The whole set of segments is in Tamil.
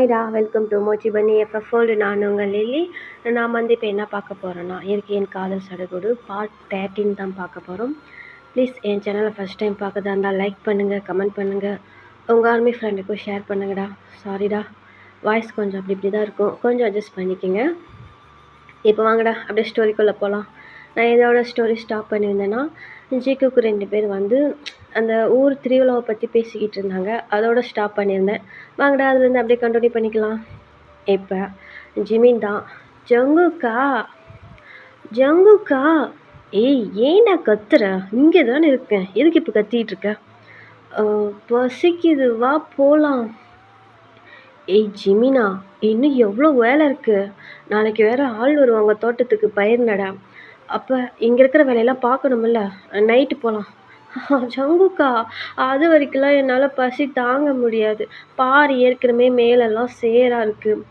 ஹாய்டா, வெல்கம் டு மோச்சி பன்னி எஃப்எஃப். நான் உங்கள் லில்லி. நான் வந்து இப்போ என்ன பார்க்க போகிறேன்னா, இயற்கையின் காதல் சடுகுடு பார்ட் 13 தான் பார்க்க போகிறோம். ப்ளீஸ் என் சேனலை ஃபஸ்ட் டைம் பார்க்கறதா இருந்தால் லைக் பண்ணுங்கள், கமெண்ட் பண்ணுங்கள், உங்கள் ஆர்மி ஃப்ரெண்டுக்கும் ஷேர் பண்ணுங்கடா. சாரிடா, வாய்ஸ் கொஞ்சம் அப்படி இப்படி தான் இருக்கும், கொஞ்சம் அட்ஜஸ்ட் பண்ணிக்கோங்க. இப்போ வாங்கடா அப்படியே ஸ்டோரிக்குள்ளே போகலாம். நான் இதோட ஸ்டோரி ஸ்டாப் பண்ணியிருந்தேன்னா, ஜிக்குக்கு 2 பேர் வந்து அந்த ஊர் திருவிழாவை பற்றி பேசிக்கிட்டு இருந்தாங்க. அதோட ஸ்டாப் பண்ணியிருந்தேன். வாங்கடா அதுலேருந்து அப்படியே கண்டினியூ பண்ணிக்கலாம். இப்போ ஜிமின் தான், ஜங்குக்கா ஜங்குக்கா, ஏய் ஏன்டா கத்துற? இங்கே தானே இருக்கேன், எதுக்கு இப்போ கத்திட்டு இருக்க? பசிக்குது, வா போகலாம். ஏய் ஜிமினா, இன்னும் எவ்வளோ வேலை இருக்குது. நாளைக்கு வேறு ஆள் வருவாங்க தோட்டத்துக்கு பயிர் நட. அப்போ இங்கே இருக்கிற வேலையெல்லாம் பார்க்கணுமில்ல, நைட்டு போகலாம். ஜங்குக்கா, அது வரைக்கும்லாம் என்னால் பசி தாங்க முடியாது. பாரு ஏற்கனவே மேலெல்லாம் சேராக இருக்குது.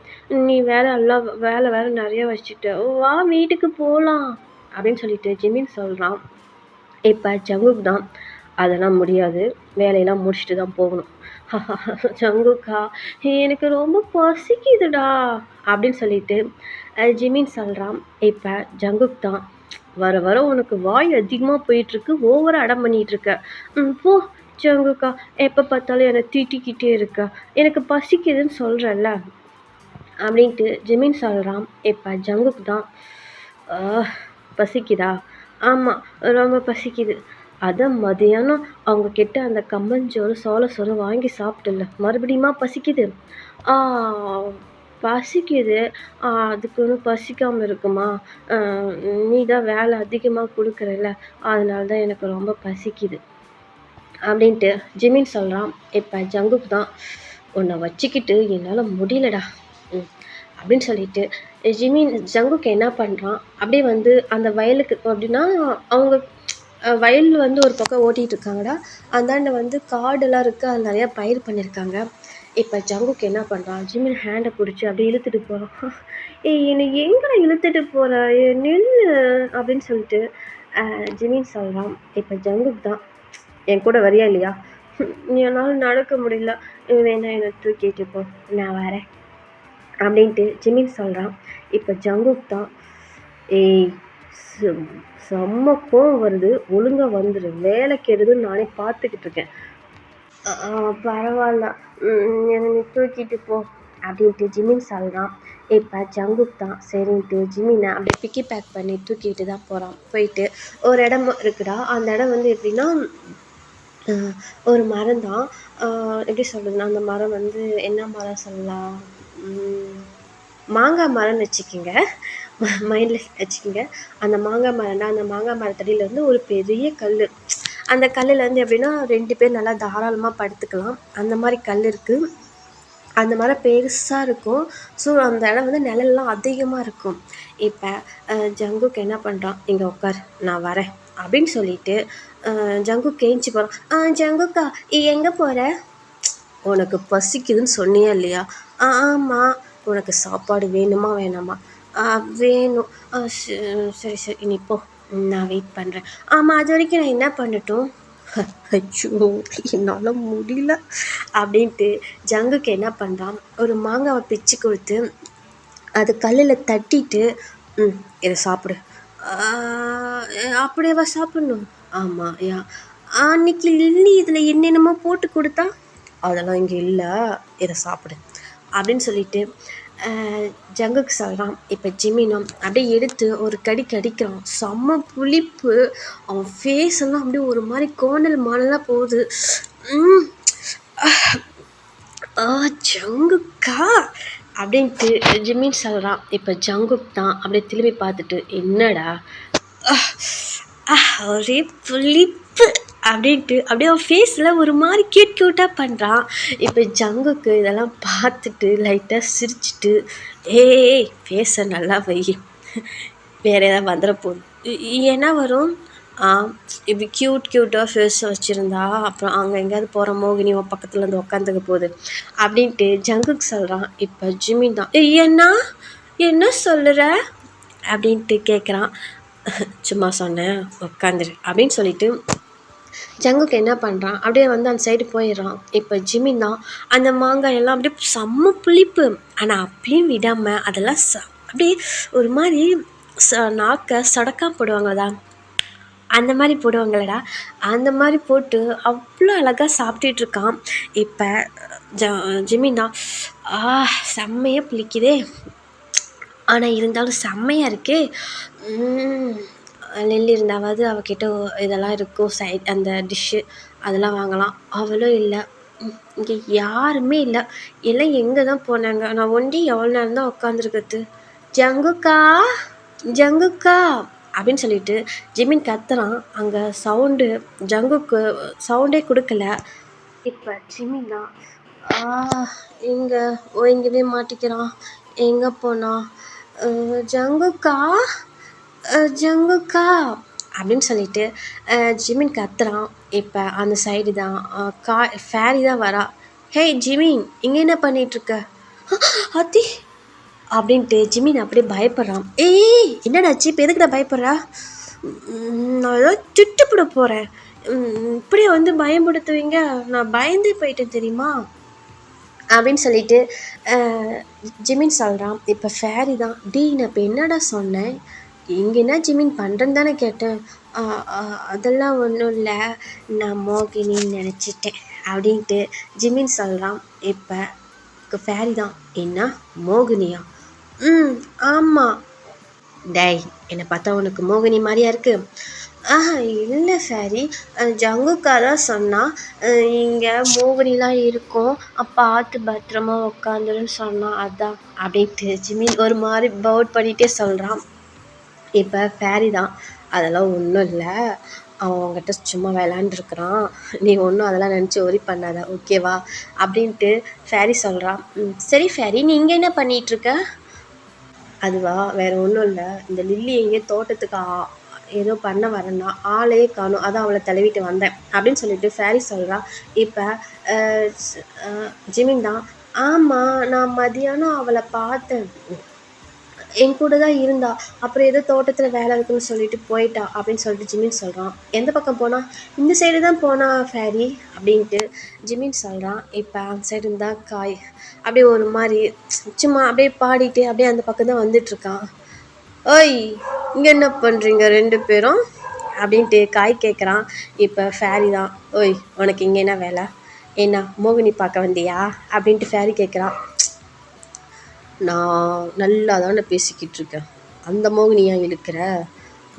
நீ வேற எல்லாம் வேலை வேறு நிறைய வச்சுட்ட. வா வீட்டுக்கு போகலாம் அப்படின்னு சொல்லிட்டு ஜிமின் சொல்கிறான். இப்போ ஜங்குக் தான், அதெல்லாம் முடியாது, வேலையெல்லாம் முடிச்சுட்டு தான் போகணும். ஜங்குக்கா, எனக்கு ரொம்ப பசிக்குதுடா அப்படின்னு சொல்லிட்டு ஜிமின் சொல்கிறான். இப்போ ஜங்குக் தான், வர வர உனக்கு வாய் அதிகமாக போயிட்டுருக்கு, ஓவராக அடம் பண்ணிகிட்ருக்க. போ ஜங்குக்கா, எப்போ பார்த்தாலும் என்னை திட்டிக்கிட்டே இருக்க, எனக்கு பசிக்குதுன்னு சொல்கிறல்ல அப்படின்ட்டு ஜிமின் சொல்கிறான். இப்போ ஜங்குக் தான், பசிக்குதா? ஆமாம், ரொம்ப பசிக்குது. அதான் மதியானம் அவங்க கிட்ட அந்த கம்மஞ்சோறு சோள சோறு வாங்கி சாப்பிட்டுல, மறுபடியுமா பசிக்குது? பசிக்குது. அதுக்கு ஒன்றும் பசிக்காமல் இருக்குமா? நீ தான் வேலை அதிகமாக கொடுக்குறல்ல, அதனால தான் எனக்கு ரொம்ப பசிக்குது அப்படின்ட்டு ஜிமின் சொல்கிறான். இப்போ ஜங்குக் தான், உன்னை வச்சுக்கிட்டு என்னால் முடியலடா அப்படின்னு சொல்லிட்டு ஜங்குக்கு என்ன பண்ணுறான், அப்படியே வந்து அந்த வயலுக்கு அப்படின்னா அவங்க வயல் வந்து ஒரு பக்கம் ஓட்டிகிட்டு இருக்காங்கடா. அந்தாண்ட வந்து காடெல்லாம் இருக்குது, அது நிறையா பயிர் பண்ணியிருக்காங்க. இப்போ ஜங்குக்கு என்ன பண்ணுறான், ஜிமின் ஹேண்டை பிடிச்சி அப்படியே இழுத்துட்டு போகிறான். ஏய் என்னை எங்கடா இழுத்துட்டு போகிற, நில்லு அப்படின்னு சொல்லிட்டு ஜிமின் சொல்கிறான். இப்போ ஜங்குக் தான், என் கூட வரியா இல்லையா? என்னால் நடக்க முடியல, வேணா என்னை தூக்கிட்டு போ, நான் வரேன் அப்படின்ட்டு ஜிமின் சொல்கிறான். இப்போ ஜங்குக் தான், ஏய் செம்ம கோவம் வருது, ஒழுங்காக வந்துடு, வேலை கெடுதுன்னு நானே பார்த்துக்கிட்டு இருக்கேன். பரவாயில்ல, என்னை நீ தூக்கிட்டு போ அப்படின்ட்டு ஜிமின் சொல்கிறான். இப்போ ஜங்குக் தான் சரின்ட்டு ஜிமினை அப்படியே பிக்கி பேக் பண்ணி தூக்கிட்டு தான் போகிறான். போயிட்டு ஒரு இடம் இருக்குடா, அந்த இடம் வந்து எப்படின்னா ஒரு மரம் தான். எப்படி சொல்கிறதுனா, அந்த மரம் வந்து என்ன மரம் சொல்லலாம், மாங்காய் மரம்னு வச்சுக்கிங்க, மைண்டில் வச்சுக்கிங்க. அந்த மாங்காய் மரம்னா, அந்த மாங்காய் மரத்தடியில் வந்து ஒரு பெரிய கல், அந்த கல்லில் வந்து எப்படின்னா 2 பேர் நல்லா தாராளமாக படுத்துக்கலாம், அந்த மாதிரி கல் இருக்குது. அந்த மரம் பெருசாக இருக்கும். ஸோ அந்த இடம் வந்து நிழல்லாம் அதிகமாக இருக்கும். இப்போ ஜங்குக்கு என்ன பண்ணுறான், இங்கே உட்கார் நான் வரேன் அப்படின்னு சொல்லிட்டு ஜங்குக் கேஞ்சி போகிறான். ஜங்குக்கா, எங்கே போகிற? உனக்கு பசிக்குதுன்னு சொன்னியா இல்லையா? ஆமாம். உனக்கு சாப்பாடு வேணுமா வேணாமா? வேணும். சரி சரி நீ போ, நான் வெயிட் பண்ணுறேன். ஆமாம், அது வரைக்கும் நான் என்ன பண்ணட்டும்? ஐயோ என்னால் முடியல அப்படின்ட்டு ஜங்குக்கு என்ன பண்ணுறான், ஒரு மாங்காவை பிச்சு கொடுத்து அது கல்லில் தட்டிட்டு, இதை சாப்பிடு. அப்படியேவா சாப்பிட்ணும்? ஆமாம். அன்னைக்கு லில்லி இதில் என்னென்னமோ போட்டு கொடுத்தா, அதெல்லாம் இங்கே இல்லை, இதை சாப்பிடு அப்படின்னு சொல்லிட்டு ஜங்குக்கு சொல்கிறான். இப்போ ஜிமினும் அப்படியே எடுத்து ஒரு கடி கடிக்கிறான். செம்ம புளிப்பு, அவன் ஃபேஸ் எல்லாம் அப்படியே ஒரு மாதிரி கோணல் மானலாக போகுது. ஜங்குக்கா அப்படின்ட்டு ஜிமின் சொல்கிறான். இப்போ ஜங்குக் தான் அப்படியே திரும்பி பார்த்துட்டு, என்னடா ஒரே புளிப்பு அப்படின்ட்டு அப்படியே அவன் ஃபேஸில் ஒரு மாதிரி க்யூட்டாக பண்ணுறான். இப்போ ஜங்குக்கு இதெல்லாம் பார்த்துட்டு லைட்டாக சிரிச்சிட்டு, ஏய் ஃபேஸை நல்லா வை, வேறு ஏதாவது வந்துட போகுது. என்ன வரும்? இப்படி க்யூட்டாக ஃபேஸ் வச்சுருந்தா அப்புறம் அங்கே எங்கேயாவது போகிற மோகினி பக்கத்தில் வந்து உட்காந்துக்க போகுது அப்படின்ட்டு ஜங்குக்கு சொல்கிறான். இப்போ ஜிமின் தான், என்ன சொல்லுற அப்படின்ட்டு கேட்குறான். சும்மா சொன்னேன், உட்காந்துரு அப்படின்னு சொல்லிட்டு ஜங்குக்கு என்ன பண்ணுறான், அப்படியே வந்து அந்த சைடு போயிடுறான். இப்போ ஜிமின் தான் அந்த மாங்காய் எல்லாம் அப்படியே செம்ம புளிப்பு. ஆனால் அப்பயும் விடாமல் அதெல்லாம் அப்படியே ஒரு மாதிரி நாக்க சடக்கா போடுவாங்களா, அந்த மாதிரி போடுவாங்களடா, அந்த மாதிரி போட்டு அவ்வளோ அழகாக சாப்பிட்டுட்டு இருக்கான். இப்போ ஜிமின் தான், செம்மையாக புளிக்குதே, ஆனால் இருந்தாலும் செம்மையாக இருக்கே. லில்லி இருந்தாவது அவகிட்ட இதெல்லாம் இருக்கும், சைட் அந்த டிஷ்ஷு அதெல்லாம் வாங்கலாம். அவளும் இல்லை. இங்கே யாருமே இல்லை, எல்லாம் எங்கே தான் போனாங்க? நான் ஒண்டி எவ்வளோ நேரம் தான் உட்காந்துருக்குது. ஜங்குக்கா, ஜங்குக்கா அப்படின்னு சொல்லிட்டு ஜிமின் கத்துறான். அங்கே சவுண்டு ஜங்குக்கு சவுண்டே கொடுக்கல. இப்போ ஜிமின் தான் இங்கே இங்கேவே மாட்டிக்கிறான். எங்கே போனா? ஜங்குக்கா, ஜங்குக்கா அப்படின்னு சொல்லிட்டு ஜிமின் கத்துறான். இப்போ அந்த சைடு தான் ஃபேரி தான் வரா. ஹே ஜிமின், இங்கே என்ன பண்ணிகிட்ருக்க? அத்தி அப்படின்ட்டு ஜிமின் அப்படியே பயப்படுறான். ஏய் என்னடாச்சு, இப்போ எதுக்குடா பயப்படுறா? நான் ஏதோ திட்டுப்பிட போகிறேன், இப்படியே வந்து பயன்படுத்துவீங்க, நான் பயந்து போயிட்டேன் தெரியுமா அப்படின்னு சொல்லிட்டு ஜிமின் சொல்கிறான். இப்போ ஃபேரி தான், நான் இப்போ என்னடா சொன்னேன், இங்கே என்ன ஜிமின் பண்ணுறேன்னு தானே கேட்டேன். அதெல்லாம் ஒன்றும் இல்லை, நான் மோகினின்னு நினச்சிட்டேன் அப்படின்ட்டு ஜிமின் சொல்கிறான். இப்போ ஃபேரி தான், என்ன மோகினியா? ஆமாம். டேய், என்னை பார்த்தா உனக்கு மோகினி மாதிரியா இருக்கு? இல்லை ஃபேரி, ஜங்குக்கா தான் சொன்னால் இங்கே மோகினிலாம் இருக்கும், பார்த்து பத்திரமா உட்காந்துருன்னு சொன்னான், அதான் அப்படின்ட்டு ஜிமின் ஒரு மாதிரி பவுட் பண்ணிகிட்டே சொல்கிறான். இப்போ ஃபேரி தான், அதெல்லாம் ஒன்றும் இல்லை, அவன் அவங்ககிட்ட சும்மா விளாண்டுருக்குறான், நீ ஒன்றும் அதெல்லாம் நினச்சி ஒரி பண்ணாத, ஓகேவா அப்படின்ட்டு ஃபேரி சொல்கிறான். சரி ஃபேரி, நீ இங்கே என்ன பண்ணிகிட்ருக்க? அதுவா, வேறு ஒன்றும் இல்லை, இந்த லில்லி எங்கேயோ தோட்டத்துக்கு ஏதோ பண்ண வரேன்னா ஆளையே காணும், அதான் அவளை தழுவிட்டு வந்தேன் அப்படின்னு சொல்லிட்டு ஃபேரி சொல்கிறா. இப்போ ஜிமின் தான், ஆமாம் நான் மதியானம் அவளை பார்த்தேன், என் கூட தான் இருந்தா, அப்புறம் ஏதோ தோட்டத்தில் வேலை இருக்குன்னு சொல்லிட்டு போயிட்டா அப்படின்னு சொல்லிட்டு ஜிமின் சொல்கிறான். எந்த பக்கம் போனா? இந்த சைடு தான் போனா ஃபேரி அப்படின்ட்டு ஜிமின் சொல்கிறான். இப்போ அந்த சைடு இருந்தால் காய் அப்படியே ஒரு மாதிரி சும்மா அப்படியே பாடிட்டு அப்படியே அந்த பக்கம் தான் வந்துட்டுருக்கான். ஓய், இங்கே என்ன பண்ணுறீங்க ரெண்டு பேரும் அப்படின்ட்டு காய் கேட்குறான். இப்போ ஃபேரி தான், ஓய் உனக்கு இங்கே என்ன வேலை, என்ன மோகினி பார்க்க வந்தியா அப்படின்ட்டு ஃபேரி கேட்குறான். நான் நல்லா தானே பேசிக்கிட்டு இருக்கேன், அந்த மோகினி ஏன் இழுக்கிற,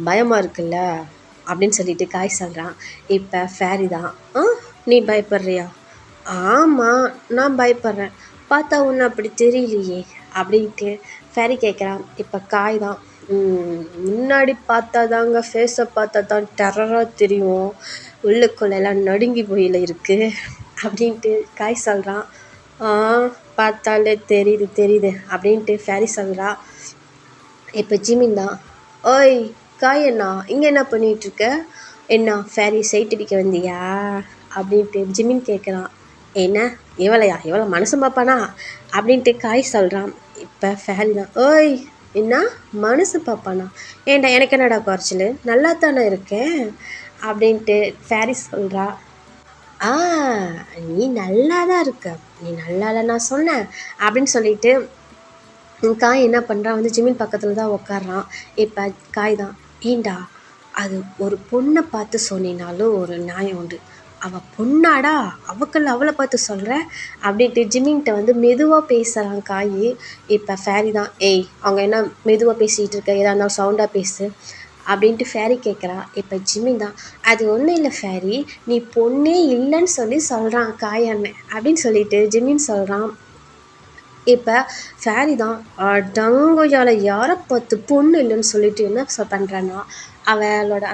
பயமாக இருக்குல்ல அப்படின்னு சொல்லிட்டு காய் சொல்கிறான். இப்போ ஃபேரி தான், நீ பயப்படுறியா? ஆமாம் நான் பயப்படுறேன், பார்த்தா ஒன்று அப்படி தெரியலையே அப்படின்ட்டு ஃபேரி கேட்குறான். இப்போ காய் தான், முன்னாடி பார்த்தா தாங்க, ஃபேஸை பார்த்தா தான் டெரராக தெரியும், உள்ளுக்குள்ளெல்லாம் நடுங்கி போயில இருக்குது அப்படின்ட்டு காய் சொல்கிறான். பார்த்தாலே தெரியுது அப்படின்ட்டு ஃபேரி சொல்கிறா. இப்போ ஜிமின் தான், ஓய் காய் அண்ணா, இங்கே என்ன பண்ணிகிட்ருக்க, என்ன ஃபேரி சைட் அடிக்க வந்தியா அப்படின்ட்டு ஜிமின் கேட்குறான். என்ன இவளையா, இவளை மனசு பார்ப்பானா அப்படின்ட்டு காய் சொல்கிறான். இப்போ ஃபேரி தான், ஓய் என்ன மனசு பார்ப்பானா, ஏண்டா எனக்கு என்னடா குறைச்சல், நல்லா தானே இருக்கேன் அப்படின்ட்டு ஃபேரி சொல்கிறா. நீ நல்லா தான் இருக்க, நீ நல்லா இல்லை நான் சொன்னேன் அப்படின்னு சொல்லிட்டு காய் என்ன பண்ணுறான், வந்து ஜிமின் பக்கத்தில் தான் உட்காடுறான். இப்போ காய் தான், ஏண்டா அது ஒரு பொண்ணை பார்த்து சொன்னினாலும் ஒரு நியாயம் உண்டு, அவள் பொண்ணாடா, அவளை பார்த்து சொல்கிற அப்படின்ட்டு ஜிமின்கிட்ட வந்து மெதுவாக பேசுகிறான் காய். இப்போ ஃபேரி தான், ஏய் அவங்க என்ன மெதுவாக பேசிகிட்டு இருக்க, எதாக இருந்தாலும் சவுண்டாக பேசு அப்படின்ட்டு ஃபேரி கேட்குறா. இப்போ ஜிமின் தான், அது ஒன்றும் இல்லை ஃபேரி, நீ பொண்ணே இல்லைன்னு சொல்கிறான் காய் அண்ணன் அப்படின்னு சொல்லிட்டு ஜிமின் சொல்கிறான். இப்போ ஃபேரி தான், டங்கோயால் யாரை பார்த்து பொண்ணு இல்லைன்னு சொல்லிட்டு என்ன பண்ணுறான்னா, அவளோட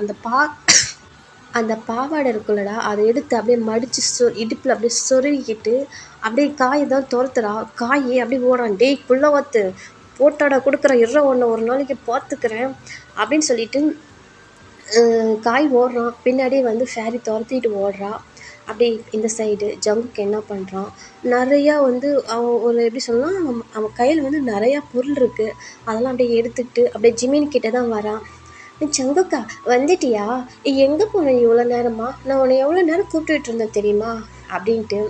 அந்த பாவாடை இருக்குல்லடா, அதை எடுத்து அப்படியே மடித்து இடுப்பில் அப்படியே சொருகிக்கிட்டு அப்படியே காயை தான் துரத்துறா. காயை அப்படியே ஓடான். டேய் புள்ளவத்து போட்டாடா கொடுக்குறேன், ஒன்று ஒரு நாளைக்கு பார்த்துக்கிறேன் அப்படின்னு சொல்லிட்டு காய் ஓடுறான். பின்னாடியே வந்து ஃபேரி துரத்திட்டு ஓடுறா. அப்படி இந்த சைடு ஜங்குக்கு என்ன பண்ணுறான், நிறையா வந்து அவன் ஒரு எப்படி சொல்லலாம், அவன் கையில் வந்து நிறையா பொருள் இருக்குது, அதெல்லாம் அப்படியே எடுத்துக்கிட்டு அப்படியே ஜிமின் கிட்டே தான் வரான். சங்குக்கா வந்துட்டியா? எங்கே போன இவ்வளோ நேரமா? நான் உன்னை எவ்வளோ நேரம் கூப்பிட்டுட்டு இருந்தேன் தெரியுமா? அப்படின்ட்டு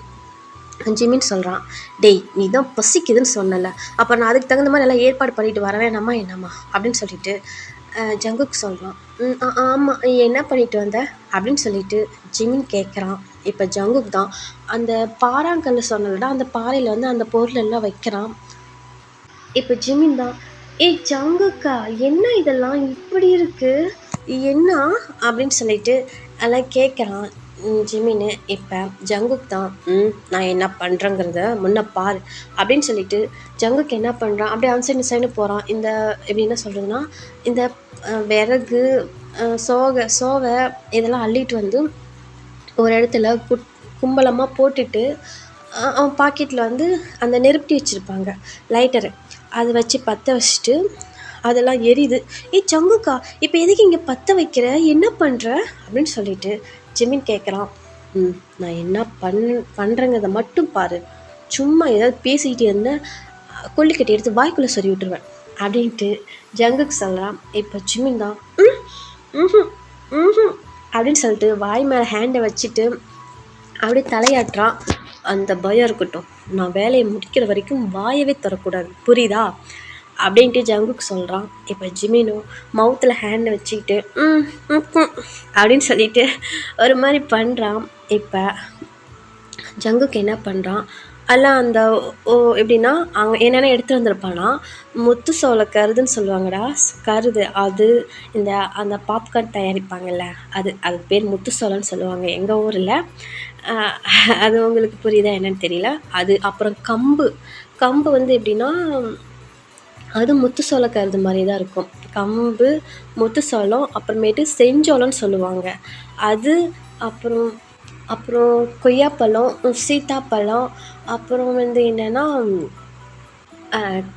ஜிமின் சொல்கிறான். டேய் நீ தான் பசிக்குதுன்னு சொன்னல, அப்போ நான் அதுக்கு தகுந்த மாதிரி எல்லாம் ஏற்பாடு பண்ணிட்டு வர வேணாமா என்னம்மா அப்படின்னு சொல்லிட்டு ஜங்குக்கு சொல்கிறான். ஆமாம், நீ என்ன பண்ணிட்டு வந்த அப்படின்னு சொல்லிட்டு ஜிமின் கேட்குறான். இப்போ ஜங்குக் தான் அந்த பாறாங்கல்ல சொன்னலடா, அந்த பாறையில் வந்து அந்த பொருள் எல்லாம் வைக்கிறான். இப்போ ஜிமின் தான், ஏய் ஜங்குக்கா என்ன இதெல்லாம் இப்படி இருக்கு, என்ன அப்படின்னு சொல்லிட்டு எல்லாம் கேட்குறான் ஜிமின்னு. இப்போ ஜங்குக் தான் நான் என்ன பண்ணுறேங்கிறத முன்ன பாரு அப்படின்னு சொல்லிட்டு ஜங்குக்கு என்ன பண்ணுறான், அப்படியே அன்சைடு சைடு போகிறான். இந்த எப்படி என்ன சொல்கிறதுனா, இந்த விறகு சோவை இதெல்லாம் அள்ளிட்டு வந்து ஒரு இடத்துல கும்பலமாக போட்டுட்டு அவன் பாக்கெட்டில் வந்து அந்த நெருப்பி வச்சுருப்பாங்க லைட்டரை, அதை வச்சு பற்ற வச்சுட்டு அதெல்லாம் எரியுது. ஏய் ஜங்குக்கா இப்போ எதுக்கு இங்கே பற்ற வைக்கிற, என்ன பண்ணுற அப்படின்னு சொல்லிட்டு ஜிமின் கேட்குறான். நான் என்ன பண்ணுறேங்கிறத மட்டும் பாரு, சும்மா ஏதாவது பேசிக்கிட்டே இருந்தேன் கொல்லிக்கட்டி எடுத்து வாய்க்குள்ளே சொல்லி விட்டுருவேன் அப்படின்ட்டு ஜங்குக்கு சொல்கிறான். இப்போ ஜிமின் தான் அப்படின்னு சொல்லிட்டு வாய் மேலே ஹேண்டை வச்சுட்டு அப்படியே தலையாட்டுறான். அந்த பயம் இருக்கட்டும், நான் வேலையை முடிக்கிற வரைக்கும் வாயவே தரக்கூடாது, புரியுதா அப்படின்ட்டு ஜங்குக்கு சொல்கிறான். இப்போ ஜிமினும் மவுத்தில் ஹேண்டை வச்சுக்கிட்டு அப்படின்னு சொல்லிட்டு ஒரு மாதிரி பண்ணுறான். இப்போ ஜங்குக்கு என்ன பண்ணுறான், எல்லாம் அந்த எப்படின்னா அவங்க என்னென்ன எடுத்துகிட்டு வந்திருப்பானா, முத்து சோள கருதுன்னு சொல்லுவாங்கடா, கருது அது இந்த அந்த பாப்கார்ன் தயாரிப்பாங்கள்ல, அது பேர் முத்து சோளன்னு சொல்லுவாங்க எங்கள் ஊரில். அது உங்களுக்கு புரியுதா என்னன்னு தெரியல. அது அப்புறம் கம்பு வந்து எப்படின்னா அது முத்து சோள கருது மாதிரி தான் இருக்கும். கம்பு, முத்து சோளம், அப்புறமேட்டு செஞ்சோளம்னு சொல்லுவாங்க அது, அப்புறம் கொய்யாப்பழம், சீத்தாப்பழம், அப்புறம் வந்து என்னென்னா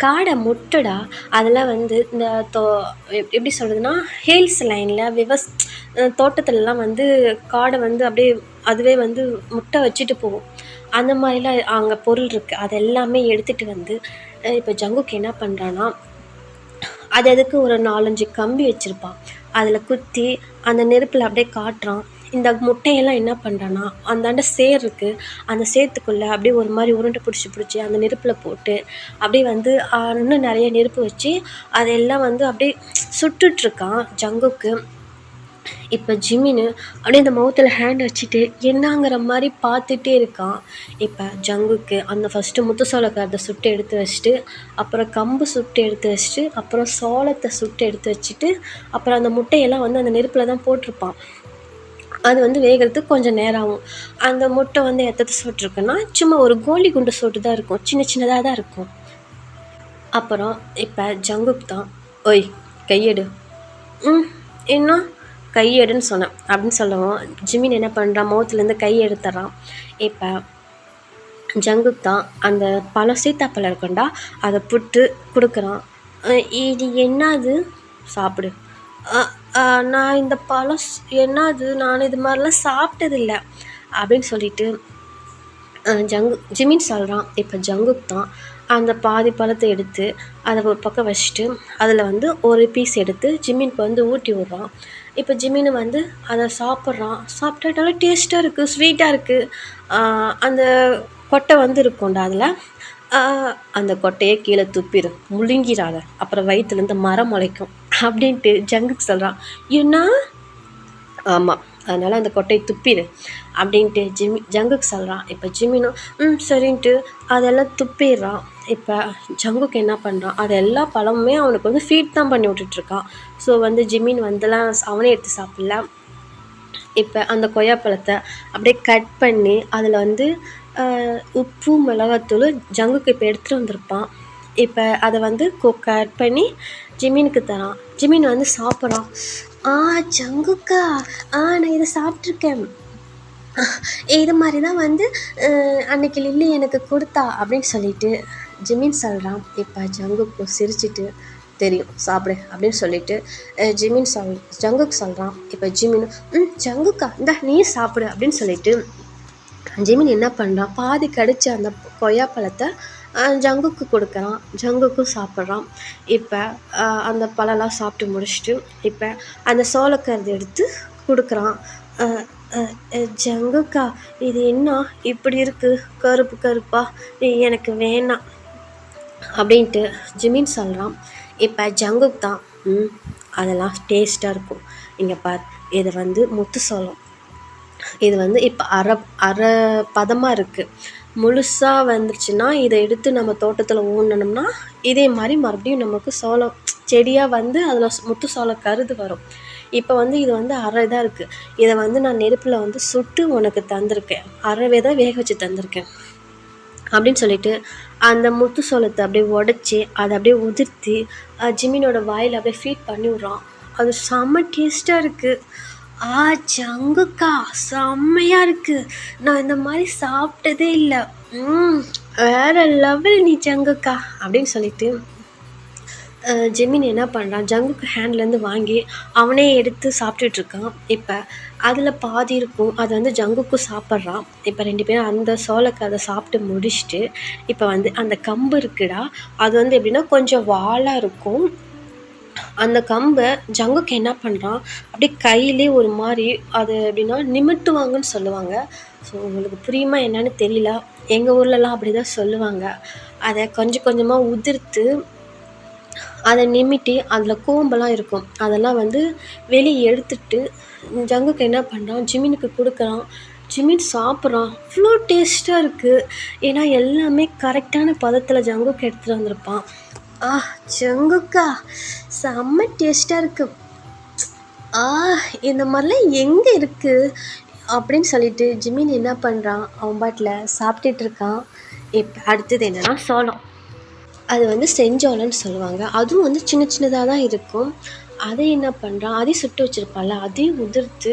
காடை முட்டைடா. அதெல்லாம் வந்து இந்த எப்படி சொல்கிறதுனா, ஹில்ஸ் லைனில் தோட்டத்துலலாம் வந்து காடை வந்து அப்படியே அதுவே வந்து முட்டை வச்சுட்டு போகும். அந்த மாதிரிலாம் அங்கே பொருள் இருக்குது. அது எல்லாமே எடுத்துகிட்டு வந்து இப்போ ஜங்குக்கு என்ன பண்ணுறான்னா, அதுக்கு ஒரு 4-5 கம்பி வச்சுருப்பான். அதில் குத்தி அந்த நெருப்பில் அப்படியே காட்டுறான். இந்த முட்டையெல்லாம் என்ன பண்ணுறான்னா, அந்தாண்ட சேர் இருக்குது, அந்த சேத்துக்குள்ளே அப்படியே ஒரு மாதிரி உருண்டை பிடிச்சி அந்த நெருப்பில் போட்டு அப்படியே வந்து இன்னும் நிறைய நெருப்பு வச்சு அதெல்லாம் வந்து அப்படியே சுட்டுட்ருக்கான் ஜங்குக்கு. இப்போ ஜிமின்னு அப்படியே இந்த மவுத்தில் ஹேண்ட் வச்சுட்டு என்னங்கிற மாதிரி பார்த்துட்டே இருக்கான். இப்போ ஜங்குக்கு அந்த ஃபஸ்ட்டு முத்து சோளக்காரத்தை சுட்டு எடுத்து வச்சுட்டு, அப்புறம் கம்பு சுட்டு எடுத்து வச்சுட்டு, அப்புறம் சோளத்தை சுட்டு எடுத்து வச்சுட்டு, அப்புறம் அந்த முட்டையெல்லாம் வந்து அந்த நெருப்பில் தான் போட்டிருப்பான். அது வந்து வேகிறதுக்கு கொஞ்சம் நேரம் ஆகும். அந்த முட்டை வந்து எத்தனை சோட்டுருக்குன்னா, சும்மா ஒரு கோலி குண்டு சோட்டு தான் இருக்கும், சின்னதாக தான் இருக்கும். அப்புறம் இப்போ ஜங்குக் தான், ஒய் கையெடு, என்ன கையெடுன்னு சொன்னேன் அப்படின்னு சொல்லவும் ஜிமின் என்ன பண்ணுறான், மௌத்துலேருந்து கை எடுத்துட்றான். இப்போ ஜங்குக் தான் அந்த பழம் சீத்தாப்பழம் இருக்குண்டா, அதை புட்டு கொடுக்குறான். இது என்னது, சாப்பிடு. நான் இந்த பழம் என்னது, நான் இது மாதிரிலாம் சாப்பிட்டதில்லை அப்படின்னு சொல்லிட்டு ஜிமின் சொல்கிறான். இப்போ ஜங்குக் தான் அந்த பாதி பழத்தை எடுத்து அதை ஒரு பக்கம் வச்சுட்டு அதில் வந்து ஒரு பீஸ் எடுத்து ஜிமினுக்கு வந்து ஊட்டி விட்றான். இப்போ ஜிமின் வந்து அதை சாப்பிட்றான். சாப்பிட்டா நல்லா டேஸ்ட்டாக இருக்குது, ஸ்வீட்டாக இருக்குது. அந்த கொட்டை வந்து இருக்கும்டா, அதில் அந்த கொட்டையை கீழே துப்பிடு, முழுங்கிடாத, அப்புறம் வயிற்றுலேருந்து மரம் முளைக்கும் அப்படின்ட்டு ஜங்குக்கு சொல்கிறான். என்ன, ஆமாம், அதனால் அந்த கொட்டையை துப்பிடு அப்படின்ட்டு ஜங்குக்கு சொல்கிறான். இப்போ ஜிமினும் சரின்ட்டு அதெல்லாம் துப்பிடுறான். இப்போ ஜங்குக்கு என்ன பண்ணுறான், அது எல்லா பழமுமே அவனுக்கு வந்து ஃபீட் தான் பண்ணி விட்டுட்ருக்கான். ஸோ வந்து ஜிமின் வந்துலாம் அவனே எடுத்து சாப்பிடல. இப்போ அந்த கொய்யாப்பழத்தை அப்படியே கட் பண்ணி அதில் வந்து உப்பு மிளகாத்தூள் ஜங்குக்கு இப்போ எடுத்துகிட்டு வந்திருப்பான். இப்போ அதை வந்து கட் பண்ணி ஜிமினுக்கு தரான். ஜிமின் வந்து சாப்பிட்றான். ஜங்குக்கா, நான் இதை சாப்பிட்ருக்கேன், இது மாதிரி தான் வந்து அன்னைக்கு லில்லி எனக்கு கொடுத்தா அப்படின்னு சொல்லிட்டு ஜிமின் சொல்கிறான். இப்போ ஜங்குக்கு சிரிச்சிட்டு தெரியும் சாப்பிடு அப்படின்னு சொல்லிட்டு ஜங்குக்கு சொல்கிறான். இப்போ ஜிமின் ஜங்குக்கா இந்த நீ சாப்பிடு அப்படின்னு சொல்லிட்டு ஜிமின் என்ன பண்ணுறான், பாதி கடிச்சு அந்த கொய்யாப்பழத்தை ஜங்குக்கு கொடுக்குறான். ஜங்குக்கும் சாப்பிட்றான். இப்போ அந்த பழம்லாம் சாப்பிட்டு முடிச்சுட்டு இப்போ அந்த சோளக்கருது எடுத்து குடுக்குறான். அ அ "ஜங்குக்கா, இது என்ன இப்படி இருக்கு? கருப்பு கருப்பா? எனக்கு வேணாம்" அப்படின்ட்டு ஜிமின் சொல்கிறான். இப்போ ஜங்குக் தான், "ம், அதெல்லாம் டேஸ்ட்டாக இருக்கும். இங்கே பார், இது வந்து முத்து சோளம். இது வந்து இப்போ அரை அரை பதமாக இருக்குது. முழுசா வந்துருச்சுன்னா இதை எடுத்து நம்ம தோட்டத்தில் ஊனணும்னா இதே மாதிரி மறுபடியும் நமக்கு சோளம் செடியாக வந்து அதில் முத்து சோளம் கருது வரும். இப்போ வந்து இது வந்து அரை இதாக இருக்குது. இதை வந்து நான் நெருப்பில் வந்து சுட்டு உனக்கு தந்திருக்கேன். அறவே தான் வேக வச்சு தந்திருக்கேன்" அப்படின்னு சொல்லிட்டு அந்த முத்து சோளத்தை அப்படியே உடச்சி அதை அப்படியே உதிர்த்தி ஜிமினோட வாயில் அப்படியே ஃபீட் பண்ணி விட்றான். அது செம்ம டேஸ்ட்டாக இருக்குது. ஜங்குக்கா, செம்மையாக இருக்குது. நான் இந்த மாதிரி சாப்பிட்டதே இல்லை. வேற லெவல் நீ ஜங்குக்கா அப்படின்னு சொல்லிட்டு ஜெமினி என்ன பண்ணுறான், ஜங்குக்கு ஹேண்ட்லேருந்து வாங்கி அவனே எடுத்து சாப்பிட்டுட்ருக்கான். இப்போ அதில் பாதி இருக்கும், அது வந்து ஜங்குக்கும் சாப்பிட்றான். இப்போ 2 பேரும் அந்த சோளக்கதை சாப்பிட்டு முடிச்சுட்டு இப்போ வந்து அந்த கம்பு இருக்குடா, அது வந்து எப்படின்னா கொஞ்சம் வாலாக இருக்கும். அந்த கம்பை ஜங்குக்கு என்ன பண்ணுறான், அப்படியே கையிலே ஒரு மாதிரி அது எப்படின்னா நிமிட்டுவாங்கன்னு சொல்லுவாங்க. ஸோ உங்களுக்கு புரியுமா என்னன்னு தெரியல. எங்கள் ஊர்லலாம் அப்படி தான் சொல்லுவாங்க. அதை கொஞ்சம் கொஞ்சமாக உதிர்த்து அதை நிமிட்டி அதில் கூம்பெல்லாம் இருக்கும். அதெல்லாம் வந்து வெளியே எடுத்துட்டு ஜங்குக்கு என்ன பண்ணுறான், ஜிமினுக்கு கொடுக்குறான். ஜிமின் சாப்பிட்றான். அவ்வளோ டேஸ்ட்டாக இருக்குது. ஏன்னா எல்லாமே கரெக்டான பதத்தில் ஜங்குக்கு எடுத்துகிட்டு வந்திருப்பான். ஜங்குக்கா, செம்ம டேஸ்ட்டாக இருக்குது. இந்த மாதிரிலாம் எங்கே இருக்குது அப்படின்னு சொல்லிட்டு ஜிமின் என்ன பண்ணுறான், அவன் பாட்டில் சாப்பிட்டுட்டு இருக்கான். இப்போ அடுத்தது என்னென்னா சோளம். அது வந்து செஞ்சோளம்னு சொல்லுவாங்க. அதுவும் வந்து சின்ன சின்னதாக தான் இருக்கும். அதை என்ன பண்ணுறான், அதையும் சுட்டு வச்சுருப்பான்ல, அதையும் உதிர்த்து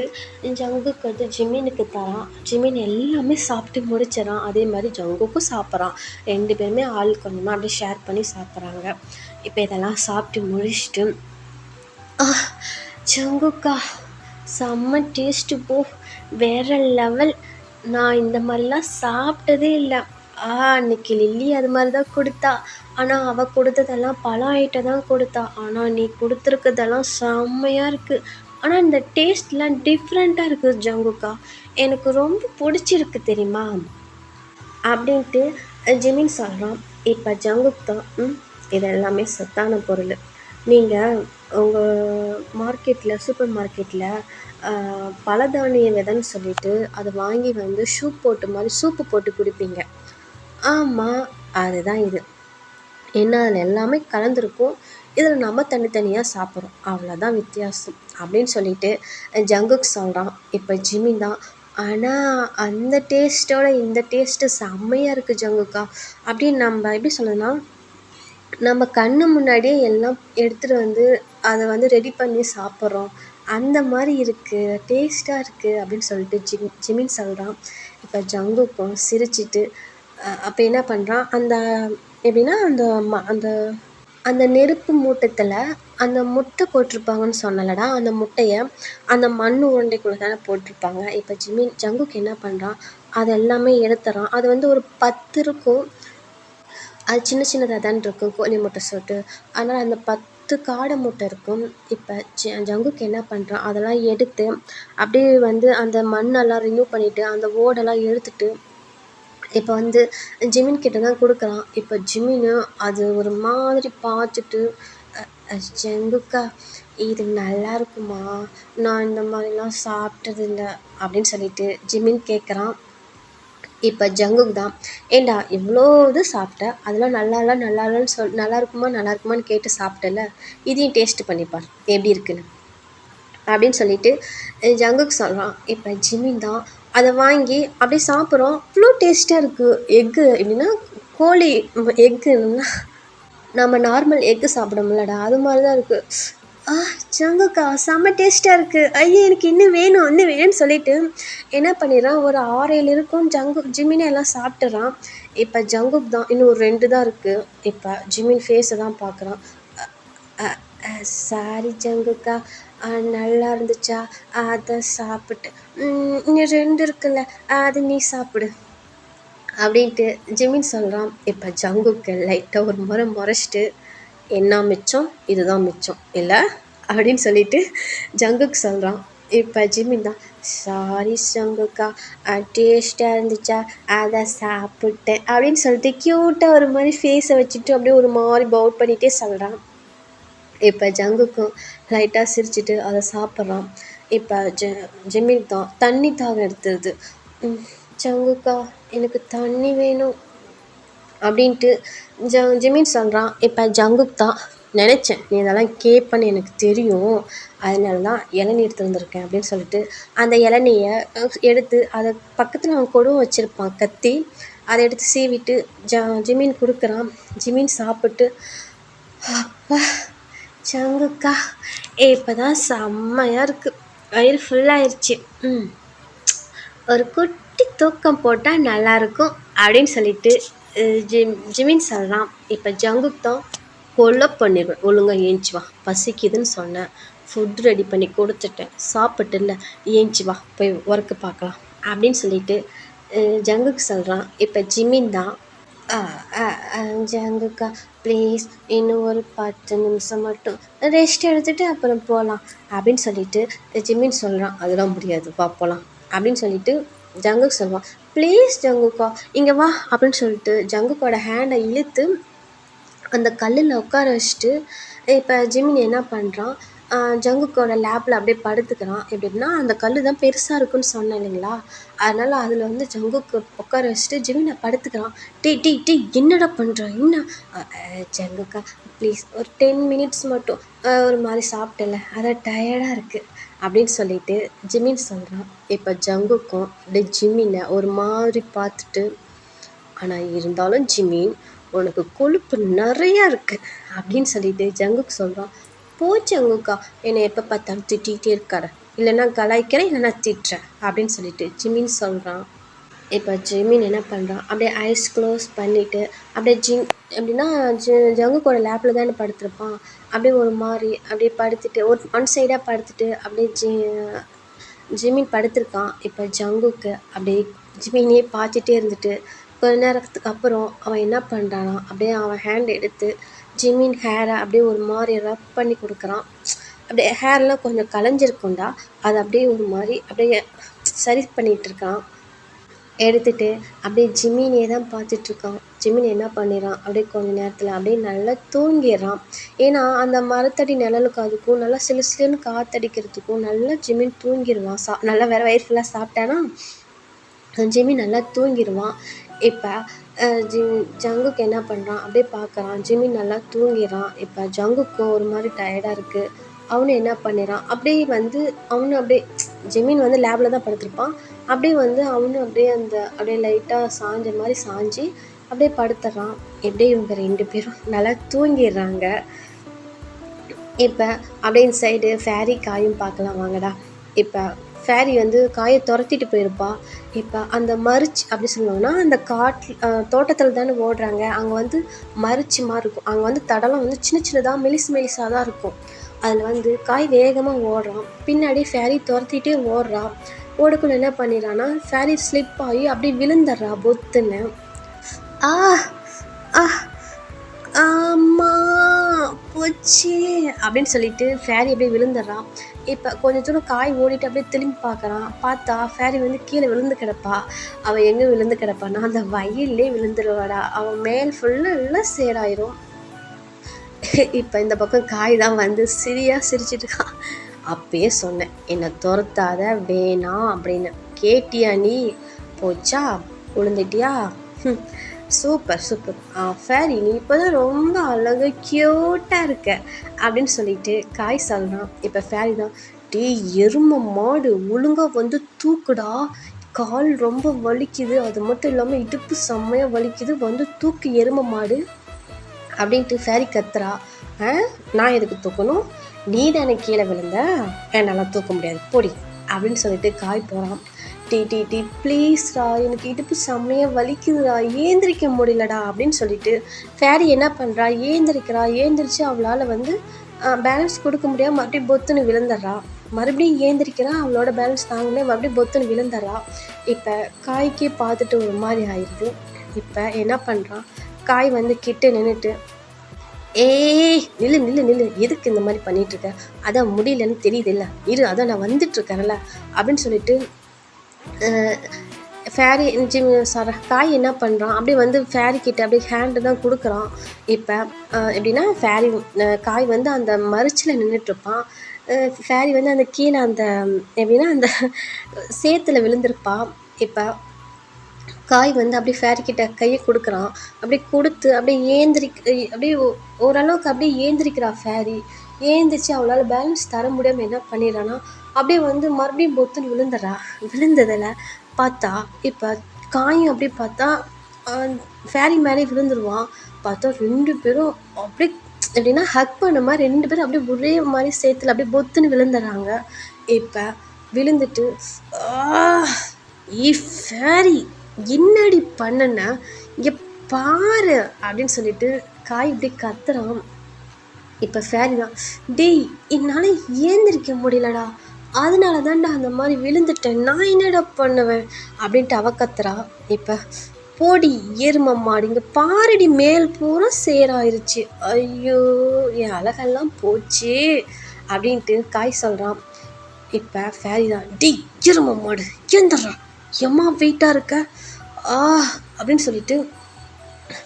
ஜங்குக்கு வந்து ஜிமினுக்கு தரான். ஜிமின் எல்லாமே சாப்பிட்டு முடிச்சிடறான். அதே மாதிரி ஜங்குக்கும் சாப்பிட்றான். 2 பேருமே ஆள் கொஞ்சமாக அப்படியே ஷேர் பண்ணி சாப்பிட்றாங்க. இப்போ இதெல்லாம் சாப்பிட்டு முடிச்சுட்டு ஜங்குக்கா, செம்ம டேஸ்ட்டு போ, வேற லெவல். நான் இந்த மாதிரிலாம் சாப்பிட்டதே இல்லை. அன்னைக்கு லில்லி அது மாதிரி தான் கொடுத்தா. ஆனால் அவள் கொடுத்ததெல்லாம் பழம் ஐட்டம் தான் கொடுத்தா. ஆனால் நீ கொடுத்துருக்கதெல்லாம் செம்மையாக இருக்குது. ஆனால் இந்த டேஸ்ட்லாம் டிஃப்ரெண்ட்டாக இருக்குது ஜங்குக்கா. எனக்கு ரொம்ப பிடிச்சிருக்கு தெரியுமா அப்படின்ட்டு ஜிமின் சொல்கிறான். இப்போ ஜங்குக் தான், இது எல்லாமே சத்தான பொருள். நீங்கள் உங்கள் மார்க்கெட்டில் சூப்பர் மார்க்கெட்டில் பலதானிய விதைன்னு சொல்லிட்டு அதை வாங்கி வந்து சூப்பு போட்டு குடிப்பீங்க. ஆமாம், அதுதான் இது. ஏன்னா அதில் எல்லாமே கலந்துருக்கும். இதில் நம்ம தனித்தனியாக சாப்பிட்றோம், அவ்வளோதான் வித்தியாசம் அப்படின்னு சொல்லிட்டு ஜங்குக் சொல்கிறான். இப்போ ஜிமின் தான், ஆனால் அந்த டேஸ்ட்டோட இந்த டேஸ்ட்டு செம்மையாக இருக்குது ஜங்குக்கா. அப்படின்னு நம்ம எப்படி சொல்லுதுன்னா, நம்ம கண்ணு முன்னாடியே எல்லாம் எடுத்துகிட்டு வந்து அதை வந்து ரெடி பண்ணி சாப்பிட்றோம். அந்த மாதிரி இருக்குது, டேஸ்ட்டாக இருக்குது அப்படின்னு சொல்லிட்டு ஜிமின் சொல்கிறான். இப்போ ஜங்குக்கும் சிரிச்சிட்டு அப்போ என்ன பண்ணுறான், அந்த எப்படின்னா அந்த அந்த அந்த நெருப்பு மூட்டத்தில் அந்த முட்டை போட்டிருப்பாங்கன்னு சொன்னலடா, அந்த முட்டையை அந்த மண் உருண்டைக்குள்ளே தானே போட்டிருப்பாங்க. இப்போ ஜங்குக்கு என்ன பண்ணுறான், அது எல்லாமே எடுத்துறான். அது வந்து ஒரு 10 இருக்கும். அது சின்ன சின்னதாக தான் இருக்கும், கோழி முட்டை சோட்டு. அதனால் அந்த 10 காடை முட்டை இருக்கும். இப்போ ஜங்குக்கு என்ன பண்ணுறான், அதெல்லாம் எடுத்து அப்படியே வந்து அந்த மண்ணெல்லாம் ரிமூவ் பண்ணிவிட்டு அந்த ஓடெல்லாம் எடுத்துட்டு இப்போ வந்து ஜிமின் கிட்ட தான் கொடுக்குறான். இப்போ ஜிமின்னு அது ஒரு மாதிரி பார்த்துட்டு, ஜங்குக்கா, இது நல்லா இருக்குமா, நான் இந்த மாதிரிலாம் சாப்பிட்டதில்ல அப்படின்னு சொல்லிட்டு ஜிமின் கேட்குறான். இப்போ ஜங்குக் தான், ஏண்டா இவ்வளோ இது சாப்பிட்ட, அதெல்லாம் நல்லா இல்லைன்னு நல்லா இருக்குமான்னு கேட்டு சாப்பிட்டல, இதையும் டேஸ்ட்டு பண்ணிப்பார் எப்படி இருக்குன்னு அப்படின்னு சொல்லிட்டு ஜங்குக் சொல்கிறான். இப்போ ஜிமின் தான் அதை வாங்கி அப்படியே சாப்பிட்றோம். அவ்வளோ டேஸ்ட்டாக இருக்குது. எக்கு எப்படின்னா கோழி எக்குன்னா நம்ம நார்மல் எக்கு சாப்பிடமுல்லடா, அது மாதிரி தான் இருக்குது. ஜங்குக்கா, செம்ம டேஸ்ட்டாக இருக்குது. ஐயா, எனக்கு இன்னும் வேணும்னு சொல்லிட்டு என்ன பண்ணிடுறான், ஒரு 6-7 இருக்கும். ஜிமினே எல்லாம் சாப்பிட்டுறான். இப்போ ஜங்குக் தான், இன்னும் ஒரு 2 தான் இருக்குது. இப்போ ஜிமின் ஃபேஸை தான் பார்க்குறான். சாரி ஜங்குக்கா, நல்லா இருந்துச்சா, அதை சாப்பிட்டு இன்னும் 2 இருக்குல்ல, அது நீ சாப்பிடு அப்படின்ட்டு ஜிமின் சொல்கிறான். இப்போ ஜங்குக்கு லைட்டாக ஒரு முறை முறைச்சிட்டு, என்ன மிச்சம் இதுதான் மிச்சம் இல்லை அப்படின்னு சொல்லிட்டு ஜங்குக்கு சொல்கிறான். இப்போ ஜிமின் தான், சாரி ஜங்குக்கா, டேஸ்ட்டாக இருந்துச்சா அதை சாப்பிட்டேன் அப்படின்னு சொல்லிட்டு க்யூட்டாக ஒரு மாதிரி ஃபேஸை வச்சுட்டு அப்படியே ஒரு மாதிரி பவுட் பண்ணிகிட்டே சொல்கிறான். இப்போ ஜங்குக்கும் லைட்டாக சிரிச்சிட்டு அதை சாப்பிட்றான். இப்போ ஜிமின் தான் தண்ணி தாகம் எடுத்துருது. ஜங்குக்கா எனக்கு தண்ணி வேணும் அப்படின்ட்டு ஜிமின் சொல்கிறான். இப்போ ஜங்குக் தான், நினச்சேன் நீ இதெல்லாம் கேட்பேன்னு எனக்கு தெரியும், அதனால தான் இளநீ எடுத்து வந்திருக்கேன் அப்படின்னு சொல்லிட்டு அந்த இளநியை எடுத்து அதை பக்கத்தில் அவன் கொடுவும் வச்சுருப்பான் கத்தி, அதை எடுத்து சீவிட்டு ஜிமின் கொடுக்குறான். ஜிமின் சாப்பிட்டு, அப்பா ஜங்குக்கா இப்போ தான் செம்மையாக இருக்குது, வயிறு ஃபுல்லாகிடுச்சு, ஒரு குட்டி தூக்கம் போட்டால் நல்லாயிருக்கும் அப்படின்னு சொல்லிட்டு ஜிமின் சொல்கிறான். இப்போ ஜங்குக் தான், கொலை பண்ணிடுவேன், ஒழுங்காக ஏஞ்சி வா, பசிக்குதுன்னு சொன்னேன், ஃபுட் ரெடி பண்ணி கொடுத்துட்டேன், சாப்பிட்டு இல்லை, ஏஞ்சி வா போய் ஒர்க்கு பார்க்கலாம் அப்படின்னு சொல்லிட்டு ஜங்குக்கு சொல்கிறான். இப்போ ஜிமின் தான், ஜங்குக்கா ப்ளீஸ் இன்னும் ஒரு 10 நிமிஷம் மட்டும் ரெஸ்ட் எடுத்துகிட்டு அப்புறம் போகலாம் அப்படின்னு சொல்லிட்டு ஜிமின் சொல்கிறான். அதெல்லாம் முடியாது, வா போகலாம் அப்படின்னு சொல்லிட்டு ஜங்குக்கு சொல்லுவான். ப்ளீஸ் ஜங்குக்கா இங்கே வா அப்படின்னு சொல்லிட்டு ஜங்குக்கோட ஹேண்டை இழுத்து அந்த கல்லில் உட்கார வச்சுட்டு இப்போ ஜிமின் என்ன பண்ணுறான், ஜங்குக்கோட லேப்பில் அப்படியே படுத்துக்கிறான். எப்படின்னா அந்த கல் தான் பெருசாக இருக்குன்னு சொன்னேன் இல்லைங்களா, அதனால் அதில் வந்து ஜங்குக்கு உட்கார வச்சுட்டு ஜிமினை படுத்துக்கிறான். டீ என்னடா பண்ணுறான் என்ன, ஜங்குக்கா ப்ளீஸ் ஒரு 10 மினிட்ஸ் மட்டும், ஒரு மாதிரி சாப்பிட்டல அதான் டயர்டாக இருக்குது அப்படின்னு சொல்லிட்டு ஜிமின் சொல்கிறான். இப்போ ஜங்குக்கும் அப்படியே ஜிமினை ஒரு மாதிரி பார்த்துட்டு, ஆனால் இருந்தாலும் ஜிமின் உனக்கு கொழுப்பு நிறையா இருக்குது அப்படின்னு சொல்லிட்டு ஜங்குக்கு சொல்கிறான். போ ஜங்குக்கா, என்னை எப்போ பார்த்தாலும் திட்டிகிட்டே இருக்காரு, இல்லைன்னா கலாய்க்கிறேன் இல்லைன்னா திட்டுறேன் அப்படின்னு சொல்லிட்டு ஜிமின் சொல்கிறான். இப்போ ஜிமின் என்ன பண்ணுறான், அப்படியே ஐஸ் க்ளோஸ் பண்ணிவிட்டு அப்படியே எப்படின்னா ஜங்குக்கோட லேப்பில் தானே படுத்திருப்பான், அப்படியே ஒரு மாதிரி அப்படியே படுத்துட்டு ஒன் சைடாக படுத்துட்டு அப்படியே ஜிமின் படுத்திருக்கான். இப்போ ஜங்குக்கு அப்படியே ஜிமினையே பார்த்துட்டே இருந்துட்டு கொஞ்ச நேரத்துக்கு அப்புறம் அவன் என்ன பண்ணுறானா, அப்படியே அவன் ஹேண்ட் எடுத்து ஜிமின் ஹேரை அப்படியே ஒரு மாதிரி ரப் பண்ணி கொடுக்குறான். அப்படியே ஹேர்லாம் கொஞ்சம் கலைஞ்சிருக்கும்டா, அதை அப்படியே ஒரு மாதிரி அப்படியே சரி பண்ணிகிட்ருக்கான். எடுத்துகிட்டு அப்படியே ஜிமினே தான் பார்த்துட்ருக்கான். ஜிமின் என்ன பண்ணிடுறான், அப்படியே கொஞ்சம் நேரத்தில் அப்படியே நல்லா தூங்கிடுறான். ஏன்னா அந்த மரத்தடி நிழலுக்கு அதுக்கும் நல்லா சிலு சிலுன்னு காற்றடிக்கிறதுக்கும் நல்லா ஜிமின் தூங்கிடுவான். நல்லா வேறு வயிறு ஃபுல்லாக சாப்பிட்டானா ஜிமின் நல்லா தூங்கிடுவான். இப்போ ஜங்குக்கு என்ன பண்ணுறான், அப்படியே பார்க்குறான், ஜிமின் நல்லா தூங்கிடுறான். இப்போ ஜங்குக்கும் ஒரு மாதிரி டயர்டாக இருக்குது. அவனும் என்ன பண்ணிடுறான், அப்படியே வந்து அவனும் அப்படியே ஜிமின் வந்து லேபில் தான் படுத்திருப்பான், அப்படியே வந்து அவனும் அப்படியே அப்படியே லைட்டாக சாஞ்ச மாதிரி சாஞ்சி அப்படியே படுத்துடுறான். எப்படியே இவங்க 2 பேரும் நல்லா தூங்கிடுறாங்க. இப்போ அப்படியே இந்த சைடு ஃபேரி காயும் பார்க்கலாம் வாங்கடா. இப்போ ஃபேரி வந்து காயை துரத்திட்டு போயிருப்பா. இப்போ அந்த மரிச்சு அப்படி சொல்லுவாங்கன்னா அந்த தோட்டத்தில் தானே ஓடுறாங்க, அங்கே வந்து மரிச்சு மாதிரி இருக்கும், அங்கே வந்து தடலாம் வந்து சின்ன சின்னதாக மெலிசாக தான் இருக்கும். அதில் வந்து காய் வேகமாக ஓடுறான், பின்னாடி ஃபேரி துரத்திட்டே ஓடுறான். ஓடுக்குள்ள என்ன பண்ணிடுறான்னா ஃபேரி ஸ்லிப் ஆகி அப்படியே விழுந்துடுறா பொத்துன்னு. ஆமா போச்சு அப்படின்னு சொல்லிட்டு ஃபேரி அப்படியே விழுந்துடுறான். இப்போ கொஞ்சம் தூரம் காய் ஓடிட்டு அப்படியே திரும்பி பார்க்குறான். பார்த்தா ஃபேரி வந்து கீழே விழுந்து கிடப்பா. அவள் எங்கே விழுந்து கிடப்பான்னா அந்த வயல்லே விழுந்துடுவாடா. அவன் மேல் ஃபுல்லாக சேராயிரும். இப்போ இந்த பக்கம் காய் தான் வந்து சிரிச்சிட்டு இருக்கான். அப்பயே சொன்னேன் என்னை துரத்தாத வேணாம் அப்படின்னு, கேட்டியா நீ, போச்சா விழுந்துட்டியா, சூப்பர் ஃபேரி நீ இப்போ தான் ரொம்ப அழகாக க்யூட்டாக இருக்க அப்படின்னு சொல்லிட்டு காய் சொல்கிறான். இப்போ ஃபேரி தான், டே எருமை மாடு ஒழுங்காக வந்து தூக்குடா, கால் ரொம்ப வலிக்குது, அது மட்டும் இல்லாமல் இடுப்பு செம்மையாக வலிக்குது, வந்து தூக்கு எருமை மாடு அப்படின்ட்டு ஃபேரி கத்துறா. நான் எதுக்கு தூக்கணும், நீ தானே கீழே விழுந்த, என்னால் தூக்க முடியாது போடி அப்படின்னு சொல்லிட்டு காய் போகிறான். டீ ப்ளீஸ்டா, எனக்கு இடுப்பு செம்மையாக வலிக்குதுடா, ஏந்திரிக்க முடியலடா அப்படின்னு சொல்லிட்டு ஃபேரி என்ன பண்ணுறா, ஏந்திரிச்சு அவளால் வந்து பேலன்ஸ் கொடுக்க முடியாமல் மறுபடியும் பொத்துன்னு விழுந்துடுறா. மறுபடியும் ஏந்திரிக்கிறா, அவளோட பேலன்ஸ் தாங்கல மறுபடியும் பொத்துன்னு விழுந்துடுறா. இப்போ காய்க்கே பார்த்துட்டு ஒரு மாதிரி ஆயிடுது. இப்போ என்ன பண்ணுறான், காய் வந்து கிட்ட நின்றுட்டு, ஏய் நில்லு நில்லு நில்லு, எதுக்கு இந்த மாதிரி பண்ணிட்டு இருக்க, அதான் முடியலன்னு தெரியுது இல்லை, இரு அதான் நான் வந்துட்டு இருக்கேன்ல அப்படின்னு சொல்லிட்டு ஃபேரி காய் என்ன பண்ணுறான், அப்படியே வந்து ஃபேரி கிட்ட அப்படியே ஹேண்டு தான் கொடுக்குறான். இப்போ எப்படின்னா ஃபேரி காய் வந்து அந்த மரிச்சில் நின்றுட்டுருப்பான். ஃபேரி வந்து அந்த கீழே அந்த எப்படின்னா அந்த சேத்துல விழுந்திருப்பான். இப்போ காய் வந்து அப்படியே ஃபேரி கிட்ட கையை கொடுக்குறான். அப்படியே கொடுத்து அப்படியே அப்படியே ஓரளவுக்கு அப்படியே ஏந்திரிக்கிறா ஃபேரி. ஏந்திரிச்சு அவளால் பேலன்ஸ் தர முடியாமல் என்ன பண்ணிடுறான்னா, அப்படியே வந்து மறுபடியும் பொத்துன்னு விழுந்துடுறா. விழுந்ததில் பார்த்தா இப்போ காயும் அப்படியே பார்த்தா ஃபேரி மேலே விழுந்துருவான். பார்த்தா 2 பேரும் அப்படியே எப்படின்னா ஹக் பண்ண மாதிரி 2 பேரும் அப்படியே ஒரே மாதிரி சேத்துல அப்படியே பொத்துன்னு விழுந்துடுறாங்க. இப்போ விழுந்துட்டு ஃபேரி என்னடி பண்ணுன, இங்கே பாரு அப்படின்னு சொல்லிட்டு காய் இப்படி கத்துறான். இப்போ ஃபேரி தான், டேய் என்னால் ஏந்திரிக்க முடியலடா, அதனால தான்டா அந்த மாதிரி விழுந்துட்டேன், நான் என்னடா பண்ணுவேன் அப்படின்ட்டு அவ கத்துறா. இப்போ போடி எரும மாடு, இங்கே பாரடி மேல் பூரா சேராயிருச்சு, ஐயோ என் அழகெல்லாம் போச்சு அப்படின்ட்டு காய் சொல்கிறான். இப்போ ஃபேரி தான், டேய் எரும மாடு ஏந்துடுறா, எம்மா வெயிட்டாக இருக்க அப்படின்னு சொல்லிட்டு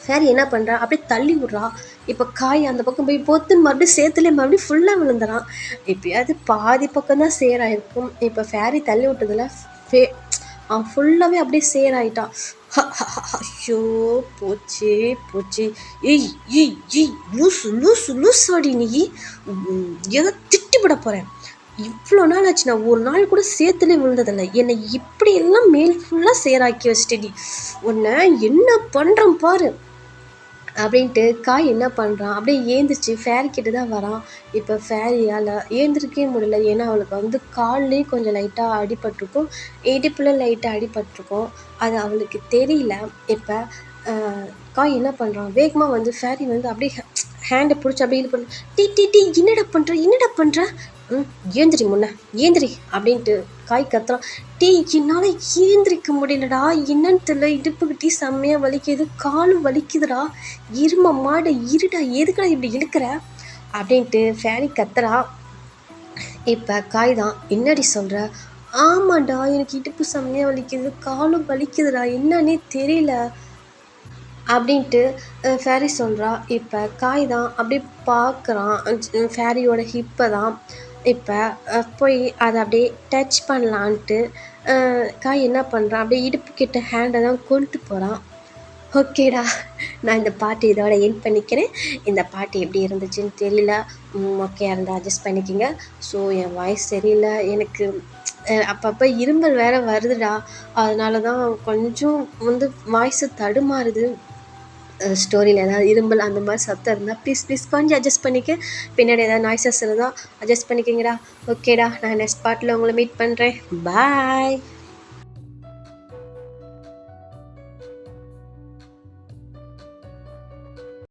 ஃபேரி என்ன பண்ணுறா, அப்படியே தள்ளி விட்றா. இப்போ காய் அந்த பக்கம் போய் பொத்துன்னு மறுபடியும் சேத்துலேயே மறுபடியும் ஃபுல்லாக விழுந்துறான். எப்பயாவது பாதி பக்கம் தான் சேராயிருக்கும். இப்போ ஃபேரி தள்ளி விட்டதில் அவன் ஃபுல்லாகவே அப்படியே சேராயிட்டான். ஐயோ போச்சு போச்சு, ஏய் ஏய் ஏய் லூசு லூசு லூசாடி நீ, ஏதோ திட்டிவிட போகிறேன், இவ்வளோ நாள் ஆச்சு நான் ஒரு நாள் கூட சேத்துலேயே விழுந்ததில்லை, என்னை இப்படியெல்லாம் மேல் ஃபுல்லாக சேராக்கி வச்சிட்டடி, உன்னை என்ன பண்ணுறேன் பாரு அப்படின்ட்டு காய் என்ன பண்ணுறான், அப்படியே ஏந்திரிச்சு ஃபேரி கிட்ட தான் வரான். இப்போ ஃபேரியால் ஏந்திரிக்கவே முடியல, ஏன்னா அவளுக்கு வந்து கால்லேயும் கொஞ்சம் லைட்டாக அடிபட்டிருக்கும், இடுப்பில் லைட்டாக அடிபட்டிருக்கும், அது அவளுக்கு தெரியல. இப்போ காய் என்ன பண்ணுறான், வேகமாக வந்து ஃபேரி வந்து அப்படியே ஹேண்டை பிடிச்சி அப்படியே இது பண்ண, டீ என்னடா பண்ணுற ஏந்திரி முன்ன ஏந்திரி அப்படின்ட்டு காய் கத்துறான். டீ என்னால் ஏந்திரிக்க முடியலடா, என்னன்னு தெரியல, இடுப்புக்கிட்டே செம்மையாக வலிக்குது, காலும் வலிக்குதுடா, இரும மாடு இருடா, எதுக்குடா இப்படி இழுக்கிற அப்படின்ட்டு ஃபேரி கத்துறா. இப்போ காய் தான், என்னடி சொல்கிற, ஆமாண்டா எனக்கு இடுப்பு செம்மையாக வலிக்குது, காலும் வலிக்குதுடா, என்னன்னே தெரியல அப்படின்ட்டு ஃபேரி சொல்கிறா. இப்போ காய் தான் அப்படியே பார்க்குறான் ஃபேரியோட ஹிப்பை தான். இப்போ போய் அதை அப்படியே டச் பண்ணலான்ட்டு காய் என்ன பண்ணுறான், அப்படியே இடுப்பு கிட்ட ஹேண்டை தான் கொண்டு போகிறான். ஓகேடா, நான் இந்த பாட்டு இதோட எண்ட் பண்ணிக்கிறேன். இந்த பாட்டு எப்படி இருந்துச்சுன்னு தெரியல, ஓகேயா இருந்தால் அட்ஜஸ்ட் பண்ணிக்கோங்க. ஸோ என் வாய்ஸ் சரியில்லை, எனக்கு அப்பப்போ இருமல் வேறு வருதுடா, அதனால தான் கொஞ்சம் வந்து வாய்ஸு தடுமாறுது. ஸ்டோரியில் ஏதாவது இரும்பல் அந்த மாதிரி சத்தம் இருந்தால் ப்ளீஸ் கொஞ்சம் அட்ஜஸ்ட் பண்ணிக்க, பின்னாடி ஏதாவது நாய்ஸஸ் இருந்தால் அட்ஜஸ்ட் பண்ணிக்கோங்கடா. ஓகேடா, நான் நெக்ஸ்ட் பார்ட்டில் உங்களை மீட் பண்ணுறேன். பாய்.